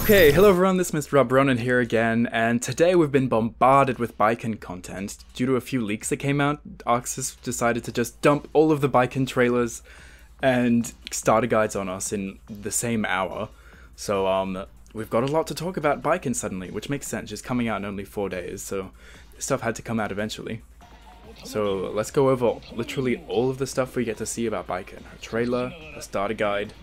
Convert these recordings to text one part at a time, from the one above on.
Okay, hello everyone, this is Mr. Alberonen here again, and today we've been bombarded with Baiken content. Due to a few leaks that came out, Arxis decided to just dump all of the Baiken trailers and starter guides on us in the same hour. So, we've got a lot to talk about Baiken suddenly, which makes sense, just coming out in only 4 days, so this stuff had to come out eventually. So, let's go over literally all of the stuff we get to see about Baiken. Her trailer, her starter guide,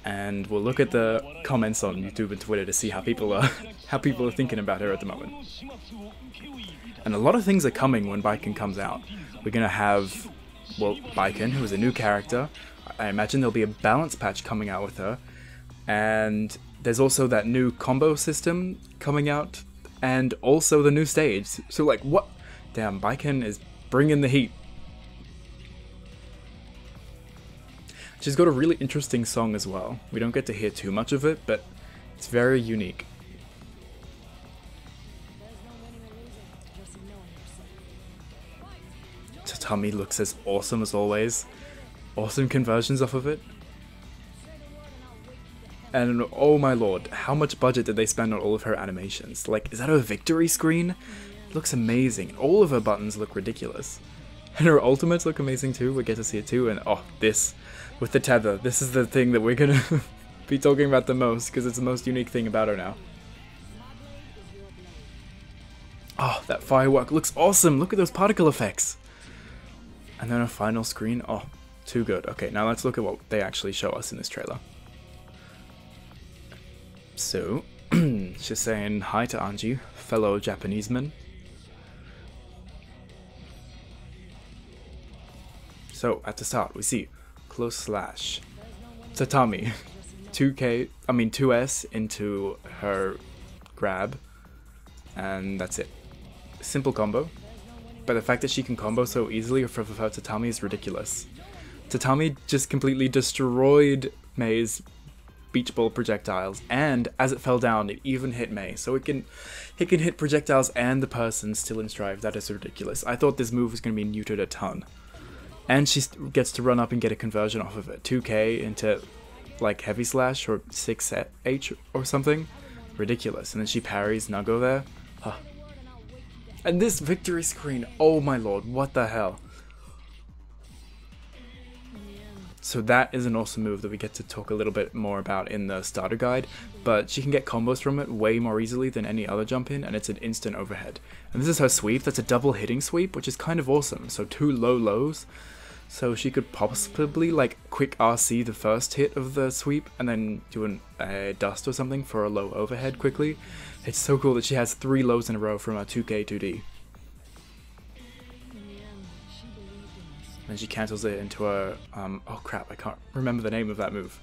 and we'll look at the comments on YouTube and Twitter to see how people are thinking about her at the moment. And a lot of things are coming when Baiken comes out. We're gonna have, well, Baiken, who is a new character. I imagine there'll be a balance patch coming out with her, and there's also that new combo system coming out, and also the new stage. So like, what? Damn, Baiken is bringing the heat. She's got a really interesting song as well. We don't get to hear too much of it, but it's very unique. Tatami looks as awesome as always. Awesome conversions off of it. And oh my lord, how much budget did they spend on all of her animations? Like, is that a victory screen? It looks amazing. All of her buttons look ridiculous. And her ultimates look amazing too. We get to see it too, and oh, this with the tether. This is the thing that we're gonna be talking about the most, because it's the most unique thing about her now. Oh, that firework looks awesome! Look at those particle effects! And then a final screen. Oh, too good. Okay, now let's look at what they actually show us in this trailer. So, she's saying hi to Anji, fellow Japanese man. So, at the start, we see close slash Tatami 2S into her grab, and that's it. Simple combo, but the fact that she can combo so easily for Tatami is ridiculous. Tatami just completely destroyed Mei's beach ball projectiles, and as it fell down it even hit Mei, so it can hit projectiles and the person still in strive. That is ridiculous. I thought this move was going to be neutered a ton. And she gets to run up and get a conversion off of it. 2k into like heavy slash or 6h or something. Ridiculous. And then she parries Nago there. Huh. And this victory screen, oh my lord, what the hell. So that is an awesome move that we get to talk a little bit more about in the starter guide, but she can get combos from it way more easily than any other jump in, and it's an instant overhead. And this is her sweep. That's a double hitting sweep, which is kind of awesome. So 2 low lows, so she could possibly like quick RC the first hit of the sweep and then do a dust or something for a low overhead quickly. It's so cool that she has 3 lows in a row from her 2k 2D. And she cancels it into a, oh crap, I can't remember the name of that move.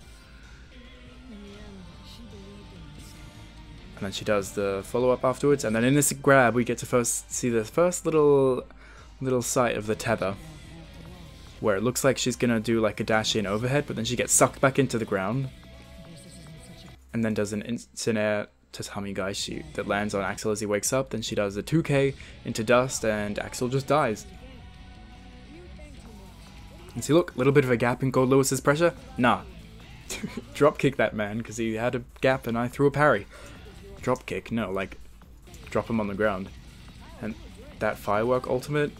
And then she does the follow-up afterwards, and then in this grab we get to first see the first little sight of the tether, where it looks like she's gonna do like a dash in overhead, but then she gets sucked back into the ground, and then does an instant air Tatami Gaishi that lands on Axel as he wakes up. Then she does a 2k into dust, and Axel just dies. And see, look, a little bit of a gap in Gold Lewis's pressure. Nah. Drop kick that man, because he had a gap and I threw a parry. Drop kick, no, like, drop him on the ground. And that firework ultimate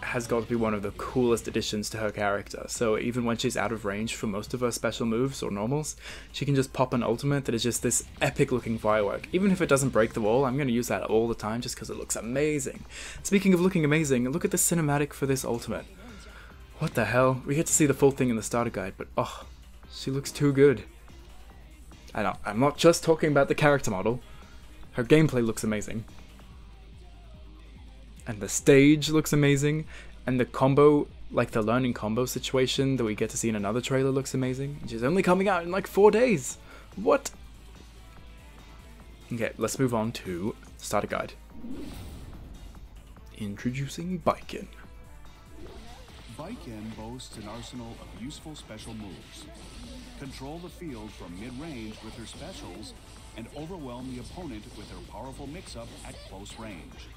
has got to be one of the coolest additions to her character. So even when she's out of range for most of her special moves or normals, she can just pop an ultimate that is just this epic looking firework. Even if it doesn't break the wall, I'm going to use that all the time just because it looks amazing. Speaking of looking amazing, look at the cinematic for this ultimate. What the hell? We get to see the full thing in the starter guide, but oh, she looks too good. I'm not just talking about the character model. Her gameplay looks amazing. And the stage looks amazing. And the combo, like the learning combo situation that we get to see in another trailer looks amazing. She's only coming out in like 4 days. What? Okay, let's move on to starter guide. Introducing Baiken. Baiken boasts an arsenal of useful special moves. Control the field from mid-range with her specials, and overwhelm the opponent with her powerful mix-up at close range.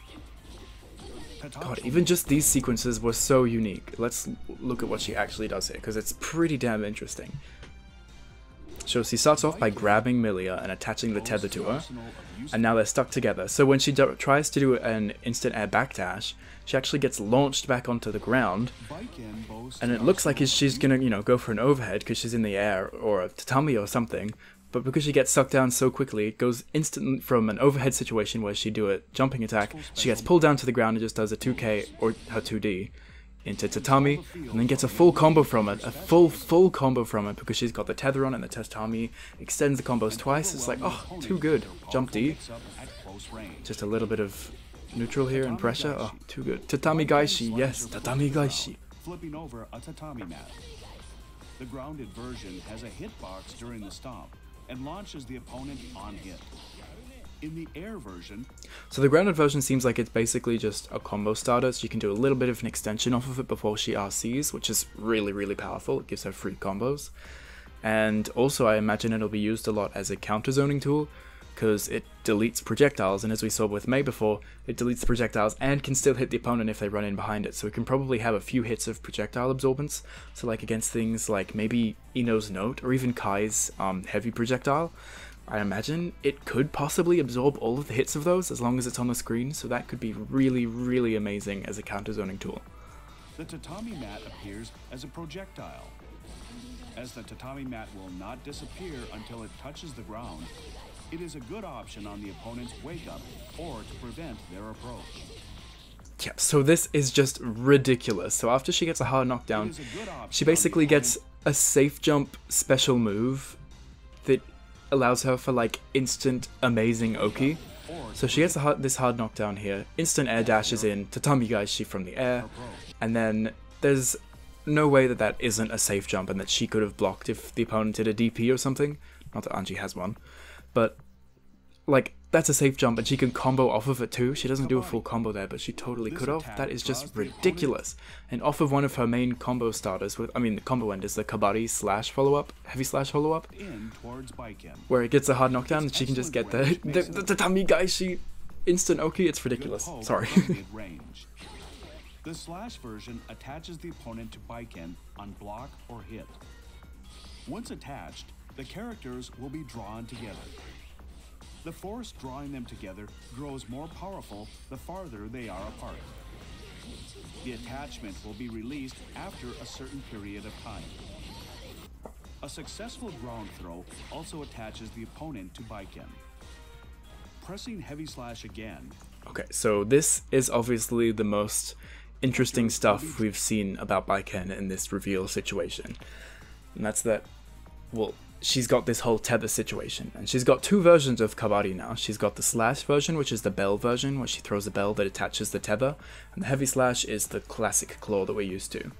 God, even just these sequences were so unique. Let's look at what she actually does here, because it's pretty damn interesting. So she starts off by grabbing Milia and attaching the tether to her, and now they're stuck together. So when she tries to do an instant air backdash, she actually gets launched back onto the ground, and it looks like she's gonna, you know, go for an overhead because she's in the air, or a tatami or something, but because she gets sucked down so quickly, it goes instantly from an overhead situation where she do a jumping attack, she gets pulled down to the ground and just does a 2K or her 2D into tatami, and then gets a full combo from it, a full combo from it, because she's got the tether on and the tatami extends the combos twice. It's like, oh, too good. Jump D, just a little bit of neutral here and pressure, oh, too good. Tatami gaishi, yes, tatami gaishi. Flipping over a tatami mat. The grounded version has a hitbox during the stomp and launches the opponent on hit. In the air version... So the grounded version seems like it's basically just a combo starter, so you can do a little bit of an extension off of it before she RCs, which is really, really powerful. It gives her free combos. And also I imagine it'll be used a lot as a counter zoning tool, because it deletes projectiles, and as we saw with Mei before, it deletes projectiles and can still hit the opponent if they run in behind it, so it can probably have a few hits of projectile absorbance, so like against things like maybe Ino's Note, or even Kai's heavy projectile, I imagine it could possibly absorb all of the hits of those as long as it's on the screen, so that could be really, really amazing as a counter zoning tool. The tatami mat appears as a projectile. As the tatami mat will not disappear until it touches the ground, it is a good option on the opponent's wake-up or to prevent their approach. Yep, so this is just ridiculous. So after she gets a hard knockdown, she basically gets a safe jump special move that allows her for like instant amazing Oki. So she gets this hard knockdown here, instant air dashes in, tatami gaishi from the air, and then there's no way that that isn't a safe jump and that she could have blocked if the opponent did a DP or something. Not that Anji has one. But, like, that's a safe jump, and she can combo off of it too. She doesn't do a full combo there, but she totally could have. That is just ridiculous. And off of one of her main combo starters, with, I mean, the combo end is the kabari slash follow-up, heavy slash follow-up, where it gets a hard knockdown, and she can just get the tatami gaishi instant Oki. It's ridiculous. Sorry. The slash version attaches the opponent to Baiken on block or hit. Once attached, the characters will be drawn together. The force drawing them together grows more powerful the farther they are apart. The attachment will be released after a certain period of time. A successful ground throw also attaches the opponent to Baiken. Pressing heavy slash again. Okay, so this is obviously the most interesting stuff we've seen about Baiken in this reveal situation. And that's that, well, she's got this whole tether situation, and she's got two versions of kabari now. She's got the slash version, which is the bell version, where she throws a bell that attaches the tether, and the heavy slash is the classic claw that we're used to.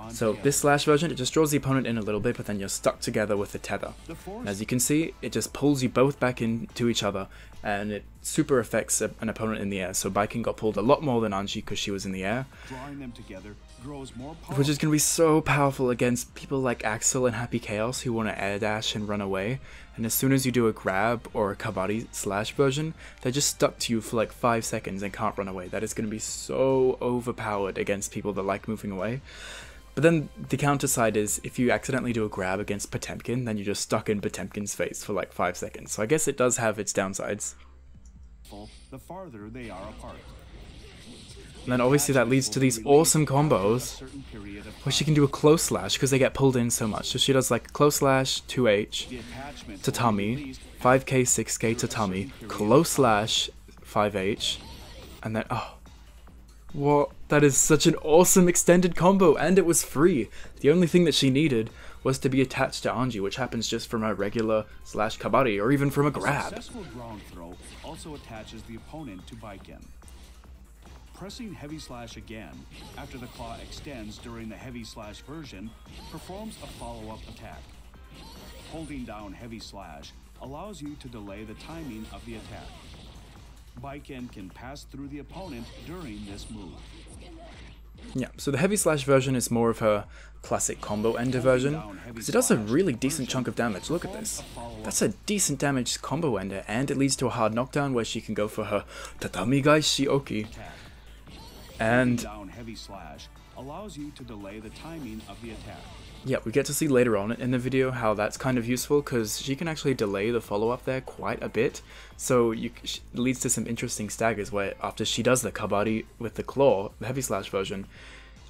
So this slash version, it just draws the opponent in a little bit, but then you're stuck together with the tether. And as you can see, it just pulls you both back into each other, and it super affects an opponent in the air. So Baiken got pulled a lot more than Anji because she was in the air, which is going to be so powerful against people like Axel and Happy Chaos who want to air dash and run away. And as soon as you do a grab or a kabari slash version, they're just stuck to you for like 5 seconds and can't run away. That is going to be so overpowered against people that like moving away. But then the counter side is, if you accidentally do a grab against Potemkin, then you're just stuck in Potemkin's face for like 5 seconds. So I guess it does have its downsides. The farther they are apart. And then obviously that leads to these awesome combos where she can do a close slash because they get pulled in so much. So she does like close slash, 2H, tatami, 5K, 6K, tatami, close slash, 5H, and then, oh, what? That is such an awesome extended combo, and it was free. The only thing that she needed was to be attached to Anji, which happens just from a regular slash kabari, or even from a grab. A successful ground throw also attaches the opponent to Baiken. Pressing heavy slash again, after the claw extends during the heavy slash version, performs a follow-up attack. Holding down heavy slash allows you to delay the timing of the attack. Baiken can pass through the opponent during this move. Yeah, so the heavy slash version is more of her classic combo ender version, because it does a really decent chunk of damage. Look at this. That's a decent damage combo ender, and it leads to a hard knockdown where she can go for her tatami gaishi oki. And allows you to delay the timing of the attack. Yeah, we get to see later on in the video how that's kind of useful, because she can actually delay the follow-up there quite a bit, so it leads to some interesting staggers where after she does the kabari with the claw, the heavy slash version,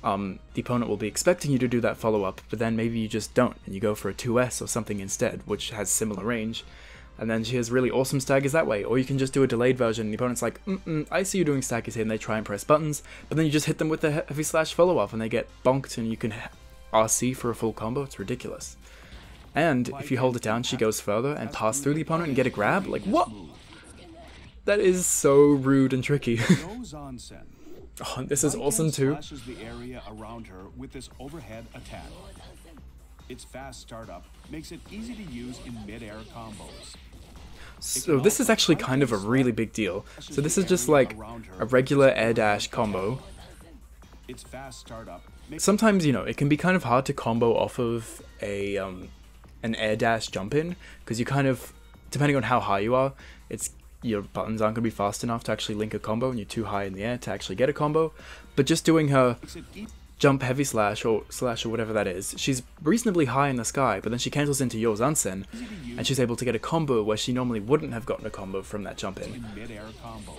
the opponent will be expecting you to do that follow-up, but then maybe you just don't, and you go for a 2S or something instead, which has similar range, and then she has really awesome staggers that way. Or you can just do a delayed version, and the opponent's like, I see you doing staggers here, and they try and press buttons, but then you just hit them with the heavy slash follow-up, and they get bonked, and you can RC for a full combo. It's ridiculous. And if you hold it down, she goes further and pass through the opponent and get a grab. Like, what? That is so rude and tricky. Oh, this is awesome too. Slashes the area around her with this overhead attack. Its fast startup makes it easy to use in mid-air combos. So this is actually kind of a really big deal. So this is just like a regular air dash combo. Its fast startup. Sometimes, you know, it can be kind of hard to combo off of a an air dash jump in, because you kind of, depending on how high you are, your buttons aren't going to be fast enough to actually link a combo, and you're too high in the air to actually get a combo. But just doing her jump heavy slash or whatever that is, she's reasonably high in the sky, but then she cancels into your Zansen, and she's able to get a combo where she normally wouldn't have gotten a combo from that jump in.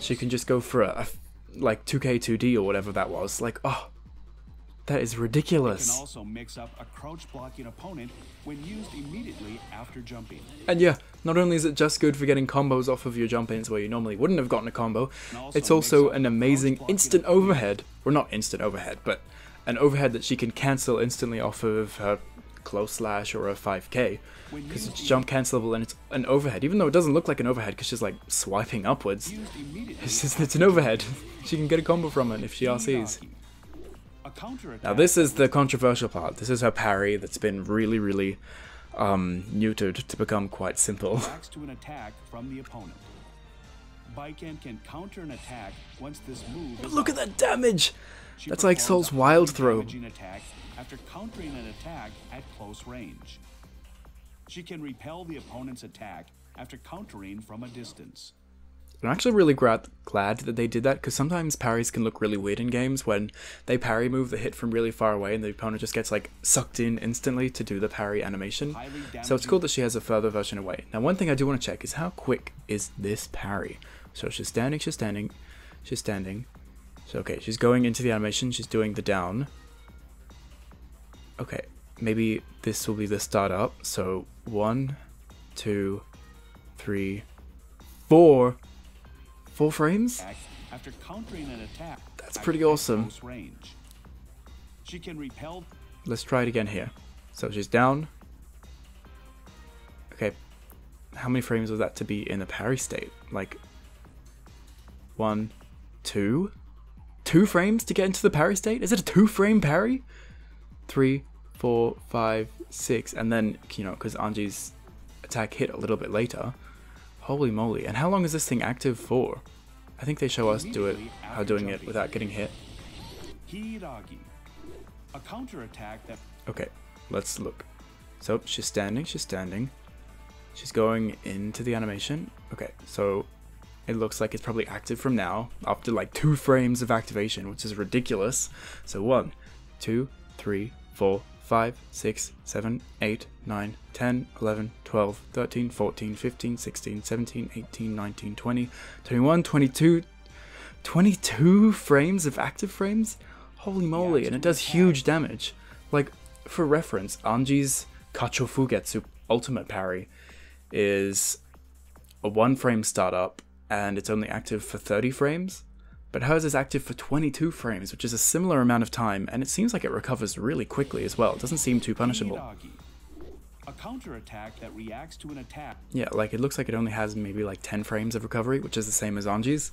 She can just go for a like 2K 2D or whatever that was. Like, oh, that is ridiculous. It can also mix up a crouch blocking opponent when used immediately after jumping. And yeah, not only is it just good for getting combos off of your jump ins where you normally wouldn't have gotten a combo, it's also an amazing instant overhead. Well, not instant overhead, but an overhead that she can cancel instantly off of her close slash or a 5K, because it's jump cancelable and it's an overhead, even though it doesn't look like an overhead because she's like swiping upwards. It's an overhead. She can get a combo from it if she RCs. Now this is the controversial part. This is her parry that's been really neutered to become quite simple. To an attack from the opponent. Baiken can counter an attack once this move. But look at that damage! That's like Soul's wild throw. Attack after countering an attack at close range. She can repel the opponent's attack after countering from a distance. I'm actually really glad that they did that, because sometimes parries can look really weird in games when they parry move the hit from really far away and the opponent just gets like sucked in instantly to do the parry animation. So it's cool that she has a further version away. Now one thing I do want to check is how quick is this parry. So she's standing. So okay, she's going into the animation, she's doing the down. Okay, maybe this will be the start up. So 1, 2, 3, 4. 4 frames? After countering an attack, that's pretty awesome. She can repel. Let's try it again here. So she's down. Okay, how many frames was that to be in the parry state? Like 1, 2? 2 frames to get into the parry state? Is it a 2-frame parry? 3, 4, 5, 6, and then, you know, because Anji's attack hit a little bit later. Holy moly. And how long is this thing active for? I think they show us how doing it without getting hit. A counter attack that. Okay, let's look. So she's standing. She's going into the animation. Okay, so it looks like it's probably active from now, after like 2 frames of activation, which is ridiculous. So 1, 2, 3, 4, 5, 6, 7, 8, 9, 10, 11, 12, 13, 14, 15, 16, 17, 18, 19, 20, 21, 22, 22 frames of active frames? Holy moly, and it does huge damage. Like, for reference, Anji's Kacho Fugetsu ultimate parry is a 1-frame startup, and it's only active for 30 frames. But hers is active for 22 frames, which is a similar amount of time, and it seems like it recovers really quickly as well. It doesn't seem too punishable. A counter attack that reacts to an attack. Yeah, like it looks like it only has maybe like 10 frames of recovery, which is the same as Anji's.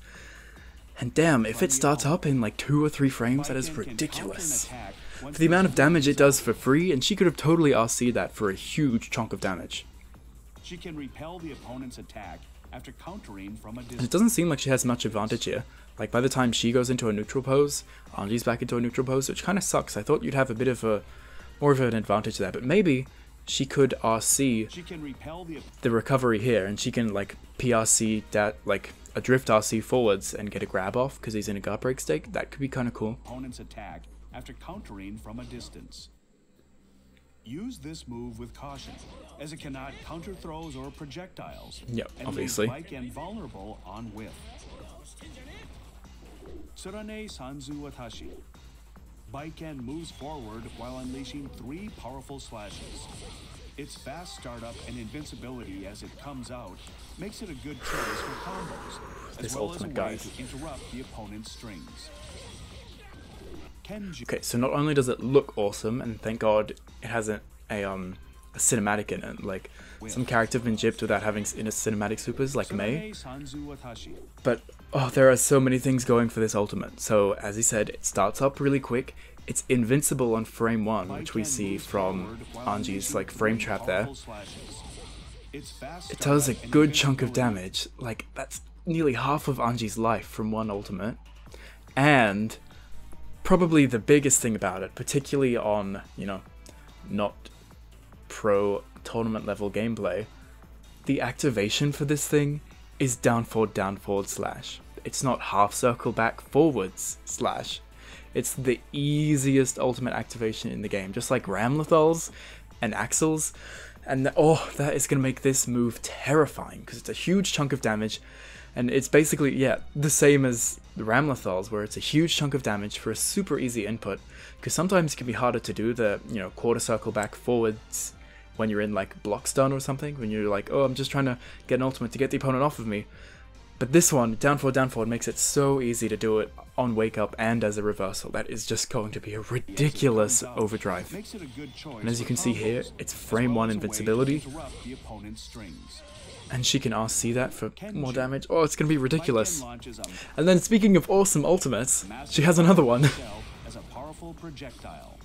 And damn, if it starts up in like 2 or 3 frames, that is ridiculous. For the amount of damage it does for free, and she could have totally RC'd that for a huge chunk of damage. She can repel the opponent's attack after countering from a distance. It doesn't seem like she has much advantage here. Like by the time she goes into a neutral pose, Anji's back into a neutral pose, which kind of sucks. I thought you'd have a bit of more of an advantage there, but maybe she could RC the recovery here, and she can like PRC that, like a drift RC forwards and get a grab off because he's in a guard break state. That could be kind of cool. Opponent's attack after countering from a distance. Use this move with caution, as it cannot counter throws or projectiles, Yep, and obviously. leaves Baiken vulnerable on whiff. Tsurane Sanzu Watashi. Baiken moves forward while unleashing 3 powerful slashes. Its fast startup and invincibility as it comes out makes it a good choice for combos, This as well as a ultimate, way guys. to interrupt the opponent's strings. Kenju. Okay, so not only does it look awesome, and thank God it has a cinematic in it, like some character have been gypped without having in a cinematic supers like Mei, Sanzu Watashi. but oh, there are so many things going for this ultimate. So as he said, it starts up really quick, it's invincible on frame 1, which we see from Anji's like frame trap there. It does a good chunk of damage, like that's nearly half of Anji's life from one ultimate, and probably the biggest thing about it, particularly on, you know, not pro tournament level gameplay, the activation for this thing is down forward slash. It's not half circle back forwards slash. It's the easiest ultimate activation in the game, just like Ramlethal's and Axel's, and that is going to make this move terrifying because it's a huge chunk of damage, and it's basically, yeah, the same as the Ramlethal's, where it's a huge chunk of damage for a super easy input, because sometimes it can be harder to do the, you know, quarter circle back forwards when you're in like block stun or something, when you're like, oh, I'm just trying to get an ultimate to get the opponent off of me. But this one, down forward, makes it so easy to do it on wake up and as a reversal. That is just going to be a ridiculous overdrive. And as you can see here, it's frame 1 invincibility, and she can RC that for more damage. Oh, it's going to be ridiculous. And then speaking of awesome ultimates, she has another one. As a powerful projectile.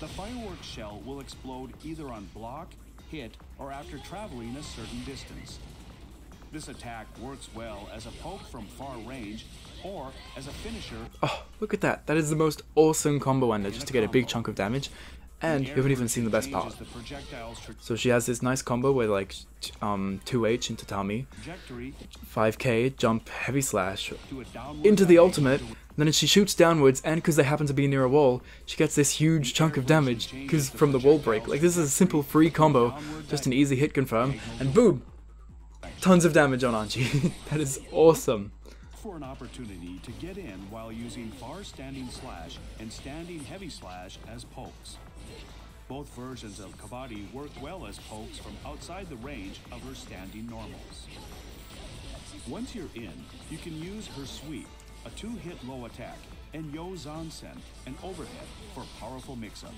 The fireworks shell will explode either on block, hit, or after traveling a certain distance. This attack works well as a poke from far range or as a finisher. Oh, look at that. That is the most awesome combo ender just to get a big chunk of damage. And you haven't even seen the best part. So she has this nice combo with like 2H into Tami, 5k, jump, heavy slash, into the ultimate, then as she shoots downwards, and because they happen to be near a wall, she gets this huge chunk of damage because from the wall break. Like, this is a simple free combo, just an easy hit confirm, and boom! Tons of damage on Anji. That is awesome. For an opportunity to get in while using far standing slash and standing heavy slash as pokes. Both versions of Kabaddi work well as pokes from outside the range of her standing normals. Once you're in, you can use her sweep, a 2-hit low attack, and Yo Zansen, an overhead, for powerful mix-up.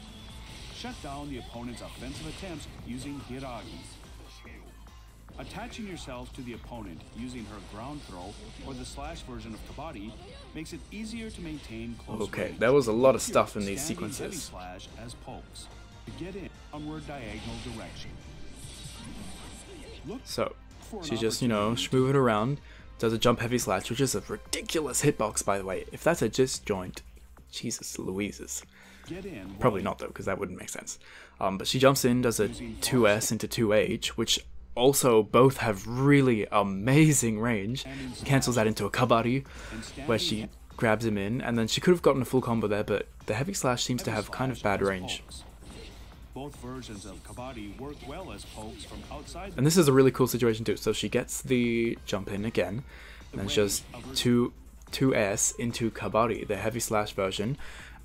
Shut down the opponent's offensive attempts using Hiragi. Attaching yourself to the opponent using her ground throw or the slash version of Kabaddi makes it easier to maintain close Okay, range. there was a lot of stuff in these Standing heavy sequences. slash as pokes to get in downward diagonal direction. Look So, for an she just, you know, opportunity schmooth it around, does a jump heavy slash, which is a ridiculous hitbox, by the way. If that's a disjoint, Jesus Louises. get in Probably not, though, because that wouldn't make sense. But she jumps in, does a 2S into 2H, which also both have really amazing range. Cancels that into a Kabaddi, where she grabs him in, and then she could have gotten a full combo there, but the heavy slash seems to have kind of bad range. Both versions of Kabaddi work well as pokes from outside And this is a really cool situation too. So she gets the jump in again, and then she does 2S into Kabaddi, the heavy slash version,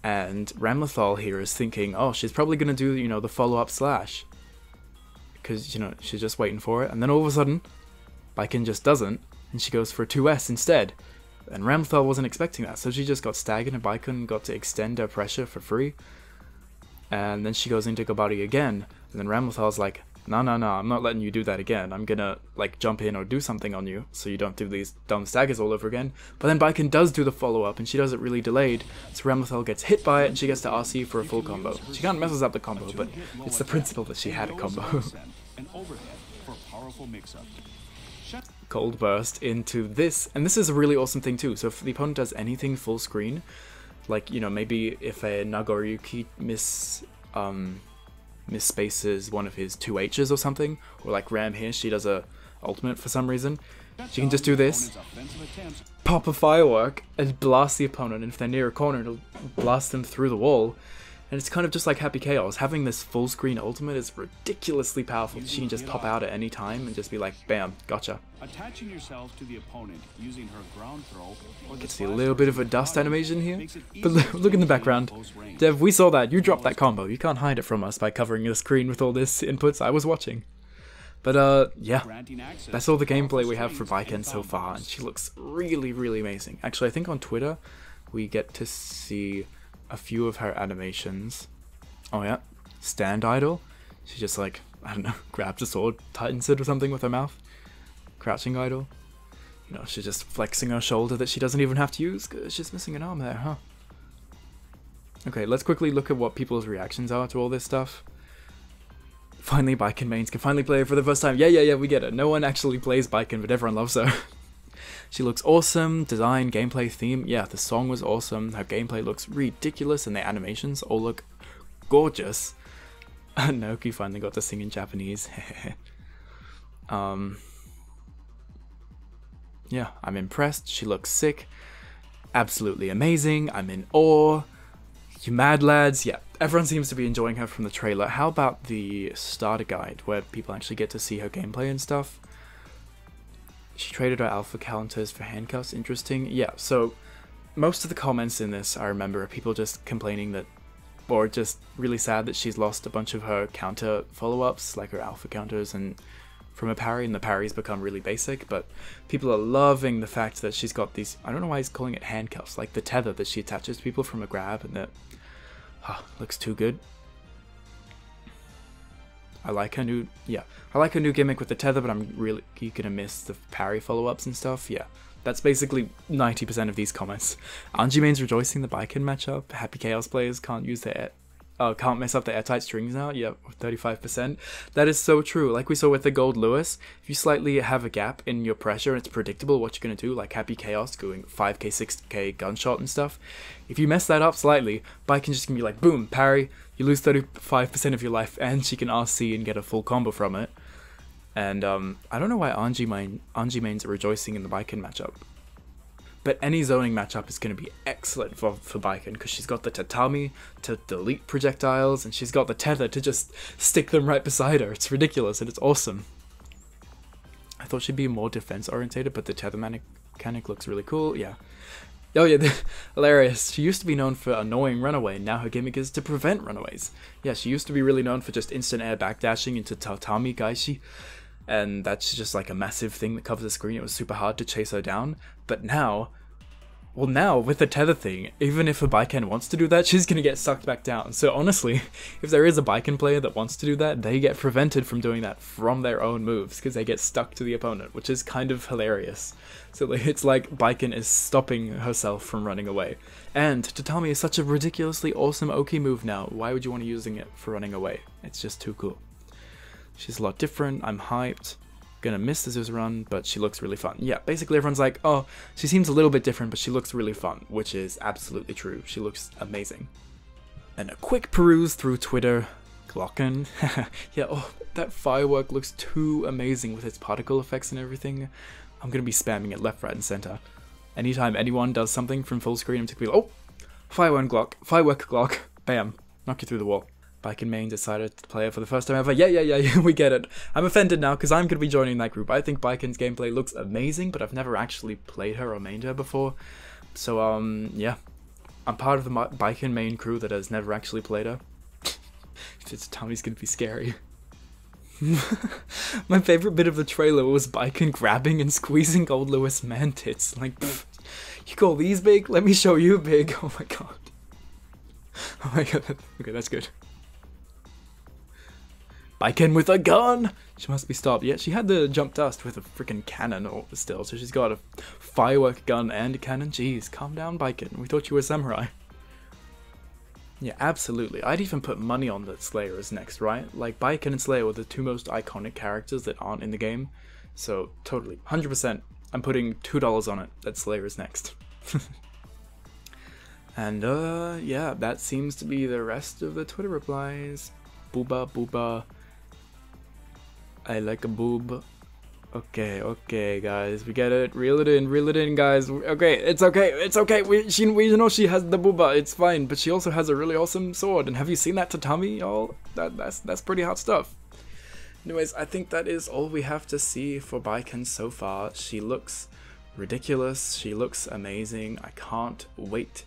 and Ramlethal here is thinking, oh, she's probably going to do, you know, the follow-up slash, because, you know, she's just waiting for it, and then all of a sudden, Baiken just doesn't, and she goes for a 2S instead. And Ramlethal wasn't expecting that, so she just got staggered, and Baiken got to extend her pressure for free. And then she goes into Kabaddi again, and then Ramlethal's like, no, I'm not letting you do that again. I'm gonna, like, jump in or do something on you, so you don't do these dumb staggers all over again. But then Baiken does do the follow-up, and she does it really delayed, so Ramlethal gets hit by it, and she gets to RC for a full combo. She kind of messes up the combo, but it's the principle that she had a combo. An overhead for powerful mix-up. Cold burst into this, and this is a really awesome thing too. So if the opponent does anything full screen, like, you know, maybe if a Nagoriyuki misspaces one of his 2H's or something, or like Ram here, she does a ultimate for some reason, She can just do this, pop a firework, and blast the opponent, and if they're near a corner, it'll blast them through the wall. And it's kind of just like Happy Chaos. Having this full screen ultimate is ridiculously powerful. She can just pop out at any time and just be like, bam, gotcha. Attaching yourself to the opponent using her ground throw. You can see a little bit of a dust animation here. But look in the background. Dev, we saw that. You dropped that combo. You can't hide it from us by covering the screen with all this inputs. I was watching. But yeah, that's all the gameplay we have for Baiken so far, and she looks really, really amazing. Actually, I think on Twitter we get to see a few of her animations. Oh yeah, stand idle. She just like, I don't know, grabs a sword, tightens it or something with her mouth. Crouching idle. You know, she's just flexing her shoulder that she doesn't even have to use because she's missing an arm there, huh? Okay, let's quickly look at what people's reactions are to all this stuff. Finally, Baiken mains can finally play her for the first time. Yeah, we get it. No one actually plays Baiken, but everyone loves her. She looks awesome. Design, gameplay, theme. Yeah, the song was awesome. Her gameplay looks ridiculous, and the animations all look gorgeous. Naoki finally got to sing in Japanese. Yeah, I'm impressed. She looks sick. Absolutely amazing. I'm in awe. You mad lads? Yeah, everyone seems to be enjoying her from the trailer. How about the starter guide, where people actually get to see her gameplay and stuff? She traded her alpha counters for handcuffs. Interesting. Yeah, so most of the comments in this, I remember, are people just complaining that, or just really sad that she's lost a bunch of her counter follow-ups, like her alpha counters and from a parry, and the parries become really basic, but people are loving the fact that she's got these, I don't know why he's calling it handcuffs, like the tether that she attaches to people from a grab, and that looks too good. I like her new gimmick with the tether, but I'm really gonna miss the parry follow-ups and stuff. Yeah, that's basically 90% of these comments. Anji main's rejoicing the Baiken matchup. Happy Chaos players can't use their can't mess up the airtight strings now. Yeah, 35%. That is so true. Like we saw with the Gold Lewis, if you slightly have a gap in your pressure, it's predictable what you're going to do, like Happy Chaos going 5k, 6k gunshot and stuff. If you mess that up slightly, Baiken just can be like, boom, parry, you lose 35% of your life, and she can RC and get a full combo from it. And I don't know why Anji mains are rejoicing in the Baiken matchup. But any zoning matchup is going to be excellent for Baiken, because she's got the tatami to delete projectiles, and she's got the tether to just stick them right beside her. It's ridiculous, and it's awesome. I thought she'd be more defense orientated, but the tether mechanic looks really cool. Yeah. Oh yeah, hilarious. She used to be known for annoying runaway, and now her gimmick is to prevent runaways. Yeah, she used to be really known for just instant air backdashing into tatami gaishi, and that's just like a massive thing that covers the screen. It was super hard to chase her down, but now with the tether thing, even if a Baiken wants to do that, she's gonna get sucked back down. So honestly, if there is a Baiken player that wants to do that, they get prevented from doing that from their own moves, because they get stuck to the opponent, which is kind of hilarious. So it's like Baiken is stopping herself from running away. And tatami is such a ridiculously awesome Oki move now. Why would you want to using it for running away? It's just too cool. She's a lot different. I'm hyped. Gonna miss the Zeus run, but she looks really fun. Yeah, basically everyone's like, oh, she seems a little bit different, but she looks really fun, which is absolutely true. She looks amazing. And a quick peruse through Twitter. Glocken. Yeah, oh, that firework looks too amazing with its particle effects and everything. I'm gonna be spamming it left, right, and center. Anytime anyone does something from full screen, I'm just gonna be like, oh, firework Glock, bam, knock you through the wall. Baiken main decided to play it for the first time ever. Yeah, we get it. I'm offended now because I'm going to be joining that group. I think Baiken's gameplay looks amazing, but I've never actually played her or mained her before. So, yeah. I'm part of the Baiken main crew that has never actually played her. Tommy's going to be scary. My favorite bit of the trailer was Baiken grabbing and squeezing Gold Lewis man tits. Like, pfft, you call these big? Let me show you big. Oh my god. Oh my god. Okay, that's good. Baiken with a gun! She must be stopped. Yeah, she had the jump dust with a freaking cannon still, so she's got a firework gun and a cannon. Jeez, calm down, Baiken. We thought you were a samurai. Yeah, absolutely. I'd even put money on that Slayer is next, right? Like, Baiken and Slayer were the two most iconic characters that aren't in the game. So, totally. 100%. I'm putting $2 on it that Slayer is next. And, yeah, that seems to be the rest of the Twitter replies. Booba, booba. I like a boob. Okay, guys, we get it. Reel it in, guys. Okay, it's okay. We know she has the booba. It's fine, but she also has a really awesome sword. And have you seen that tatami, y'all? That's pretty hot stuff. Anyways, I think that is all we have to see for Baiken so far. She looks ridiculous. She looks amazing. I can't wait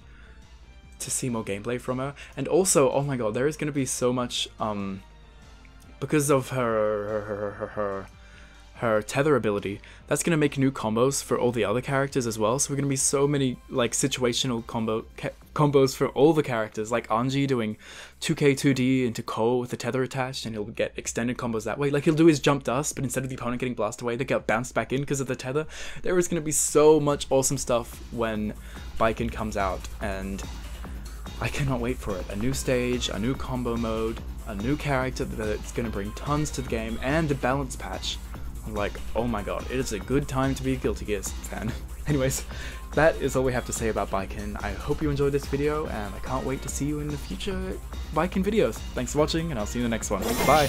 to see more gameplay from her. And also, oh my god, there is going to be so much because of her tether ability, that's going to make new combos for all the other characters as well. So we're going to be so many like situational combos for all the characters, like Anji doing 2k 2d into Ko with the tether attached, and he'll get extended combos that way. Like he'll do his jump dust, but instead of the opponent getting blasted away, they get bounced back in because of the tether. There is going to be so much awesome stuff when Baiken comes out, and I cannot wait for it. A new stage, a new combo mode, a new character that's going to bring tons to the game, and a balance patch. Like, oh my god, it is a good time to be a Guilty Gear fan. Anyways, that is all we have to say about Baiken. I hope you enjoyed this video, and I can't wait to see you in the future Baiken videos. Thanks for watching, and I'll see you in the next one. Bye!